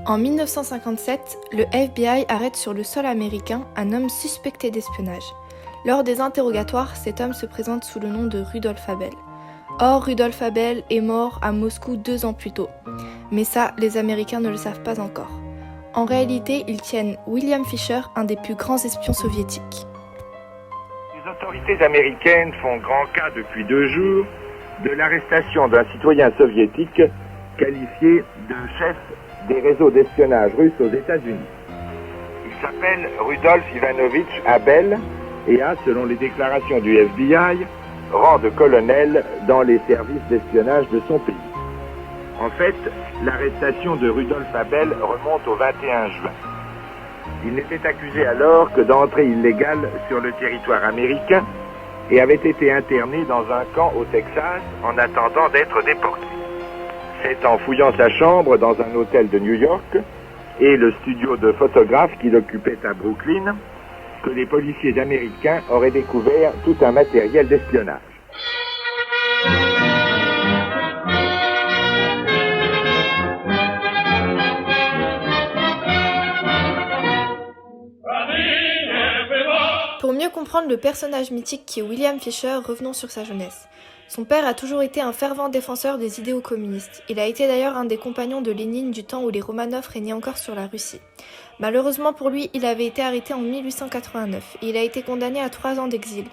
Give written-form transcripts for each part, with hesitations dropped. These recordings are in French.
En 1957, le FBI arrête sur le sol américain un homme suspecté d'espionnage. Lors des interrogatoires, cet homme se présente sous le nom de Rudolf Abel. Or, Rudolf Abel est mort à Moscou 2 ans plus tôt. Mais ça, les Américains ne le savent pas encore. En réalité, ils tiennent William Fisher, un des plus grands espions soviétiques. Les autorités américaines font grand cas depuis 2 jours de l'arrestation d'un citoyen soviétique qualifié de chef des réseaux d'espionnage russes aux États-Unis. Il s'appelle Rudolf Ivanovitch Abel et a, selon les déclarations du FBI, rang de colonel dans les services d'espionnage de son pays. En fait, l'arrestation de Rudolf Abel remonte au 21 juin. Il n'était accusé alors que d'entrée illégale sur le territoire américain et avait été interné dans un camp au Texas en attendant d'être déporté. C'est en fouillant sa chambre dans un hôtel de New York et le studio de photographe qu'il occupait à Brooklyn que les policiers américains auraient découvert tout un matériel d'espionnage. Pour mieux comprendre le personnage mythique qui est William Fisher, revenons sur sa jeunesse. Son père a toujours été un fervent défenseur des idéaux communistes. Il a été d'ailleurs un des compagnons de Lénine du temps où les Romanov régnaient encore sur la Russie. Malheureusement pour lui, il avait été arrêté en 1889 et il a été condamné à 3 ans d'exil.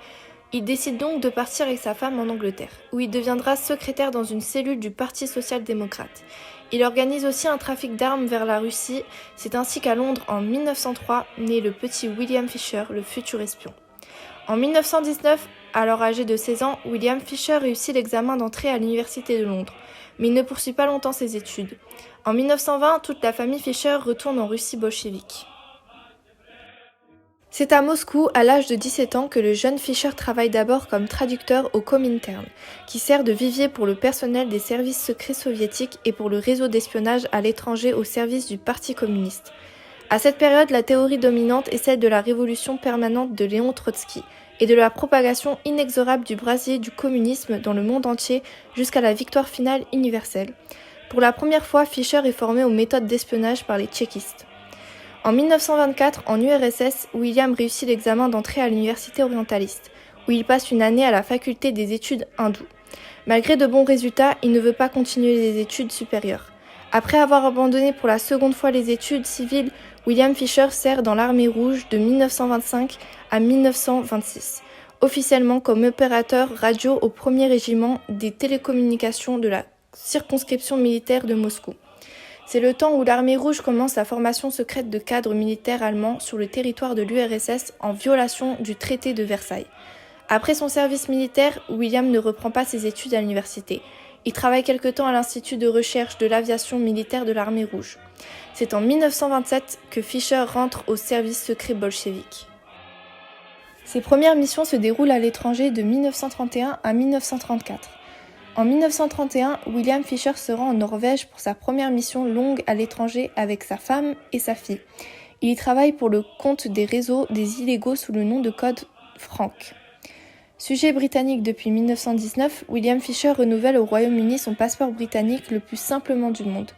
Il décide donc de partir avec sa femme en Angleterre, où il deviendra secrétaire dans une cellule du Parti social-démocrate. Il organise aussi un trafic d'armes vers la Russie. C'est ainsi qu'à Londres, en 1903, naît le petit William Fisher, le futur espion. En 1919, alors âgé de 16 ans, William Fisher réussit l'examen d'entrée à l'université de Londres, mais il ne poursuit pas longtemps ses études. En 1920, toute la famille Fisher retourne en Russie bolchevique. C'est à Moscou, à l'âge de 17 ans, que le jeune Fisher travaille d'abord comme traducteur au Komintern, qui sert de vivier pour le personnel des services secrets soviétiques et pour le réseau d'espionnage à l'étranger au service du Parti communiste. À cette période, la théorie dominante est celle de la révolution permanente de Léon Trotsky et de la propagation inexorable du brasier du communisme dans le monde entier jusqu'à la victoire finale universelle. Pour la première fois, Fisher est formé aux méthodes d'espionnage par les tchéquistes. En 1924, en URSS, William réussit l'examen d'entrée à l'université orientaliste, où il passe une année à la faculté des études hindoues. Malgré de bons résultats, il ne veut pas continuer les études supérieures. Après avoir abandonné pour la seconde fois les études civiles, William Fisher sert dans l'armée rouge de 1925 à 1926, officiellement comme opérateur radio au 1er régiment des télécommunications de la circonscription militaire de Moscou. C'est le temps où l'armée rouge commence la formation secrète de cadres militaires allemands sur le territoire de l'URSS en violation du traité de Versailles. Après son service militaire, William ne reprend pas ses études à l'université. Il travaille quelque temps à l'Institut de recherche de l'aviation militaire de l'armée rouge. C'est en 1927 que Fisher rentre au service secret bolchevique. Ses premières missions se déroulent à l'étranger de 1931 à 1934. En 1931, William Fisher se rend en Norvège pour sa première mission longue à l'étranger avec sa femme et sa fille. Il y travaille pour le compte des réseaux des illégaux sous le nom de code Frank. Sujet britannique depuis 1919, William Fisher renouvelle au Royaume-Uni son passeport britannique le plus simplement du monde.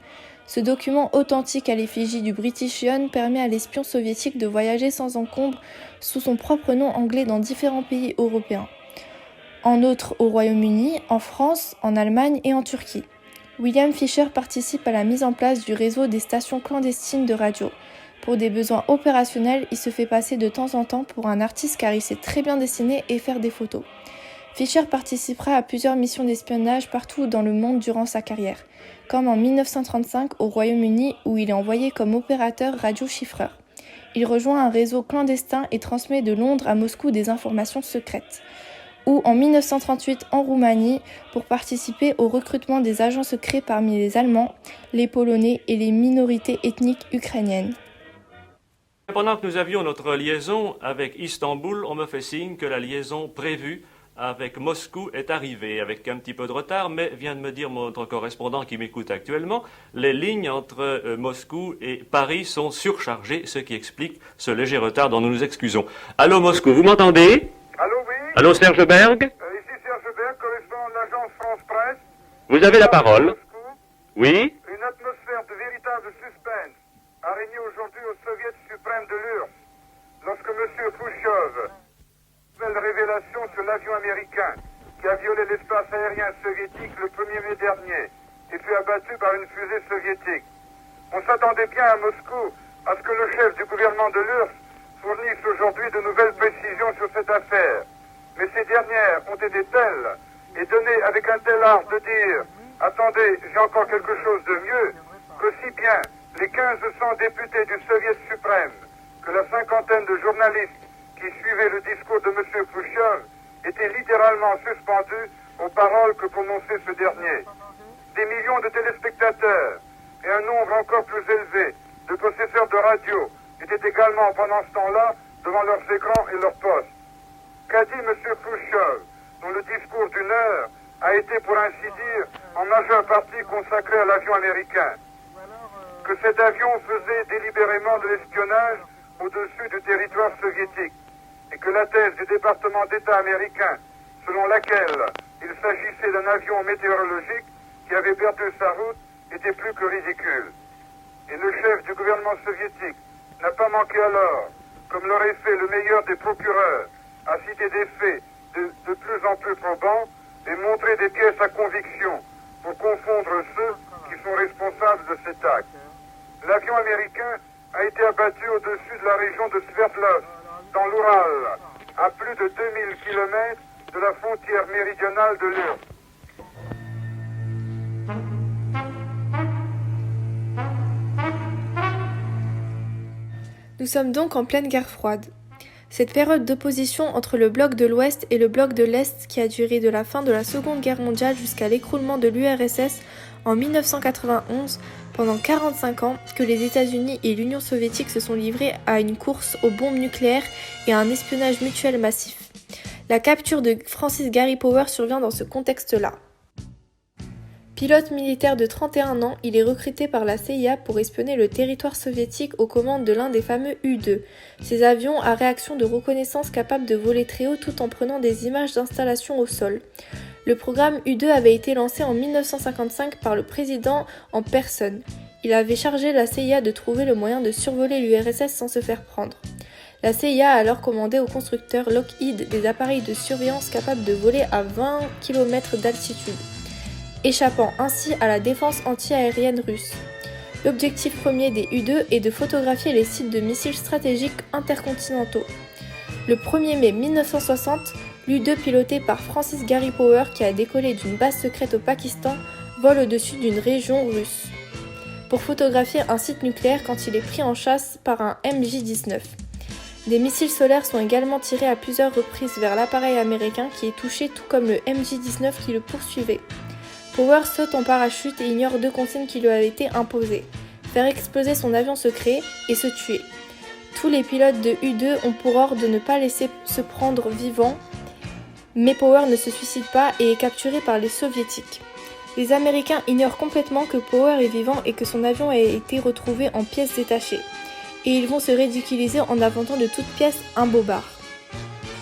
Ce document authentique à l'effigie du British Lion permet à l'espion soviétique de voyager sans encombre sous son propre nom anglais dans différents pays européens. En outre au Royaume-Uni, en France, en Allemagne et en Turquie. William Fisher participe à la mise en place du réseau des stations clandestines de radio. Pour des besoins opérationnels, il se fait passer de temps en temps pour un artiste car il sait très bien dessiner et faire des photos. Fisher participera à plusieurs missions d'espionnage partout dans le monde durant sa carrière, comme en 1935 au Royaume-Uni où il est envoyé comme opérateur radio-chiffreur. Il rejoint un réseau clandestin et transmet de Londres à Moscou des informations secrètes. Ou en 1938 en Roumanie pour participer au recrutement des agents secrets parmi les Allemands, les Polonais et les minorités ethniques ukrainiennes. Pendant que nous avions notre liaison avec Istanbul, on me fait signe que la liaison prévue avec Moscou est arrivée, avec un petit peu de retard, mais vient de me dire notre correspondant qui m'écoute actuellement, les lignes entre Moscou et Paris sont surchargées, ce qui explique ce léger retard dont nous nous excusons. Allô Moscou, vous m'entendez ? Allô, oui. Allô Serge Berg ? Ici Serge Berg, correspondant de l'agence France Presse. Vous avez la parole. Moscou. Oui ? Une atmosphère de véritable suspense a régné aujourd'hui au Soviet suprême de l'URSS lorsque M. Khrouchtchev, nouvelle révélation sur l'avion américain qui a violé l'espace aérien soviétique le 1er mai dernier et fut abattu par une fusée soviétique. On s'attendait bien à Moscou à ce que le chef du gouvernement de l'URSS fournisse aujourd'hui de nouvelles précisions sur cette affaire. Mais ces dernières ont été telles et données avec un tel art de dire « Attendez, j'ai encore quelque chose de mieux » que si bien les 1500 députés du Soviet suprême que la cinquantaine de journalistes qui suivaient le discours de M. Khrouchtchev étaient littéralement suspendus aux paroles que prononçait ce dernier. Des millions de téléspectateurs et un nombre encore plus élevé de possesseurs de radio étaient également pendant ce temps-là devant leurs écrans et leurs postes. Qu'a dit M. Khrouchtchev, dont le discours d'une heure a été pour ainsi dire en majeure partie consacré à l'avion américain? Que cet avion faisait délibérément de l'espionnage au-dessus du territoire soviétique et que la thèse du département d'État américain, selon laquelle il s'agissait d'un avion météorologique qui avait perdu sa route, était plus que ridicule. Et le chef du gouvernement soviétique n'a pas manqué alors, comme l'aurait fait le meilleur des procureurs, à citer des faits de plus en plus probants et montrer des pièces à conviction pour confondre ceux qui sont responsables de cet acte. L'avion américain a été abattu au-dessus de la région de Sverdlovsk, dans l'Oural, à plus de 2000 km de la frontière méridionale de l'URSS. Nous sommes donc en pleine guerre froide. Cette période d'opposition entre le bloc de l'Ouest et le bloc de l'Est qui a duré de la fin de la Seconde Guerre mondiale jusqu'à l'écroulement de l'URSS en 1991, pendant 45 ans que les États-Unis et l'Union soviétique se sont livrés à une course aux bombes nucléaires et à un espionnage mutuel massif. La capture de Francis Gary Powers survient dans ce contexte-là. Pilote militaire de 31 ans, il est recruté par la CIA pour espionner le territoire soviétique aux commandes de l'un des fameux U-2, ces avions à réaction de reconnaissance capables de voler très haut tout en prenant des images d'installations au sol. Le programme U-2 avait été lancé en 1955 par le président en personne. Il avait chargé la CIA de trouver le moyen de survoler l'URSS sans se faire prendre. La CIA a alors commandé au constructeur Lockheed des appareils de surveillance capables de voler à 20 km d'altitude, échappant ainsi à la défense anti-aérienne russe. L'objectif premier des U-2 est de photographier les sites de missiles stratégiques intercontinentaux. Le 1er mai 1960, l'U-2 piloté par Francis Gary Powers qui a décollé d'une base secrète au Pakistan vole au-dessus d'une région russe pour photographier un site nucléaire quand il est pris en chasse par un MJ-19. Des missiles solaires sont également tirés à plusieurs reprises vers l'appareil américain qui est touché tout comme le MJ-19 qui le poursuivait. Powers saute en parachute et ignore deux consignes qui lui avaient été imposées: faire exploser son avion secret et se tuer. Tous les pilotes de U-2 ont pour ordre de ne pas laisser se prendre vivant, mais Powers ne se suicide pas et est capturé par les soviétiques. Les Américains ignorent complètement que Powers est vivant et que son avion a été retrouvé en pièces détachées, et ils vont se ridiculiser en inventant de toutes pièces un bobard.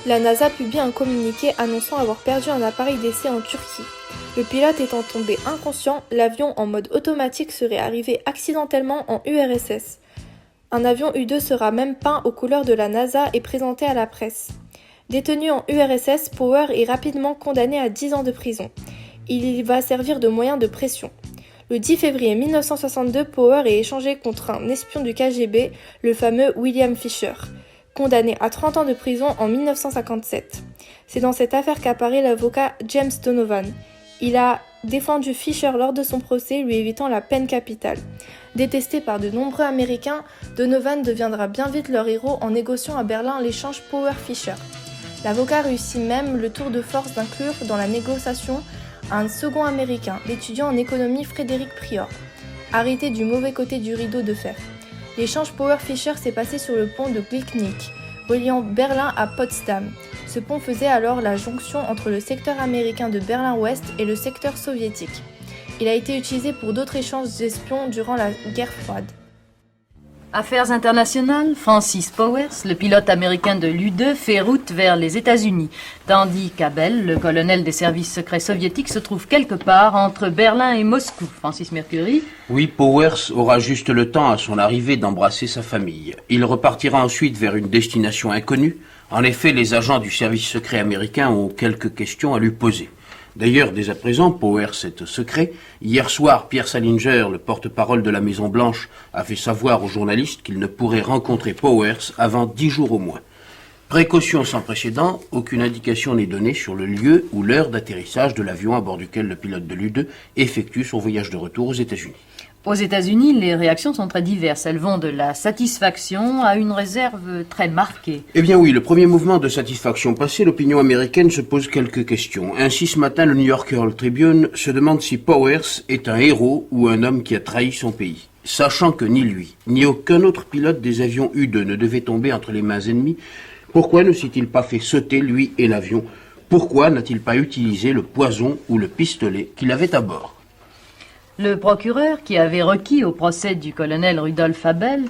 La NASA publie un communiqué annonçant avoir perdu un appareil d'essai en Turquie. Le pilote étant tombé inconscient, l'avion en mode automatique serait arrivé accidentellement en URSS. Un avion U-2 sera même peint aux couleurs de la NASA et présenté à la presse. Détenu en URSS, Powers est rapidement condamné à 10 ans de prison. Il y va servir de moyen de pression. Le 10 février 1962, Powers est échangé contre un espion du KGB, le fameux William Fisher, condamné à 30 ans de prison en 1957. C'est dans cette affaire qu'apparaît l'avocat James Donovan. Il a défendu Fisher lors de son procès, lui évitant la peine capitale. Détesté par de nombreux Américains, Donovan deviendra bien vite leur héros en négociant à Berlin l'échange Powers-Fisher. L'avocat réussit même le tour de force d'inclure dans la négociation un second Américain, l'étudiant en économie Frédéric Prior, arrêté du mauvais côté du rideau de fer. L'échange Powers-Fisher s'est passé sur le pont de Glicknick, reliant Berlin à Potsdam. Ce pont faisait alors la jonction entre le secteur américain de Berlin-Ouest et le secteur soviétique. Il a été utilisé pour d'autres échanges d'espions durant la guerre froide. Affaires internationales, Francis Powers, le pilote américain de l'U-2, fait route vers les États-Unis, tandis qu'Abel, le colonel des services secrets soviétiques, se trouve quelque part entre Berlin et Moscou. Francis Mercury. Oui, Powers aura juste le temps à son arrivée d'embrasser sa famille. Il repartira ensuite vers une destination inconnue. En effet, les agents du service secret américain ont quelques questions à lui poser. D'ailleurs, dès à présent, Powers est secret. Hier soir, Pierre Salinger, le porte-parole de la Maison-Blanche, a fait savoir aux journalistes qu'il ne pourrait rencontrer Powers avant 10 jours au moins. Précaution sans précédent, aucune indication n'est donnée sur le lieu ou l'heure d'atterrissage de l'avion à bord duquel le pilote de l'U-2 effectue son voyage de retour aux États-Unis. Aux États-Unis, les réactions sont très diverses. Elles vont de la satisfaction à une réserve très marquée. Eh bien oui, le premier mouvement de satisfaction passé, l'opinion américaine se pose quelques questions. Ainsi, ce matin, le New York Herald Tribune se demande si Powers est un héros ou un homme qui a trahi son pays. Sachant que ni lui, ni aucun autre pilote des avions U-2 ne devait tomber entre les mains ennemies, pourquoi ne s'est-il pas fait sauter, lui et l'avion? Pourquoi n'a-t-il pas utilisé le poison ou le pistolet qu'il avait à bord? Le procureur, qui avait requis au procès du colonel Rudolf Abel,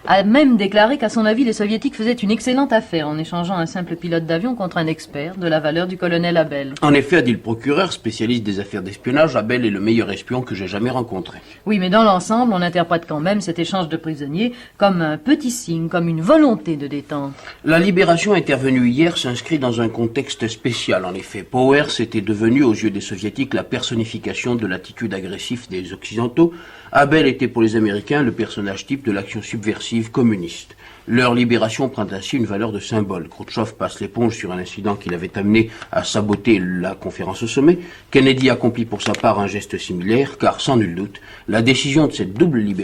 a même déclaré qu'à son avis, les soviétiques faisaient une excellente affaire en échangeant un simple pilote d'avion contre un expert de la valeur du colonel Abel. En effet, a dit le procureur, spécialiste des affaires d'espionnage, Abel est le meilleur espion que j'ai jamais rencontré. Oui, mais dans l'ensemble, on interprète quand même cet échange de prisonniers comme un petit signe, comme une volonté de détente. La libération intervenue hier s'inscrit dans un contexte spécial. En effet, Powers était devenu, aux yeux des soviétiques, la personnification de l'attitude agressive des Occidentaux. Abel était pour les Américains le personnage type de l'action subversive communiste. Leur libération prend ainsi une valeur de symbole. Khrouchtchev passe l'éponge sur un incident qui l'avait amené à saboter la conférence au sommet. Kennedy accomplit pour sa part un geste similaire, car sans nul doute, la décision de cette double libération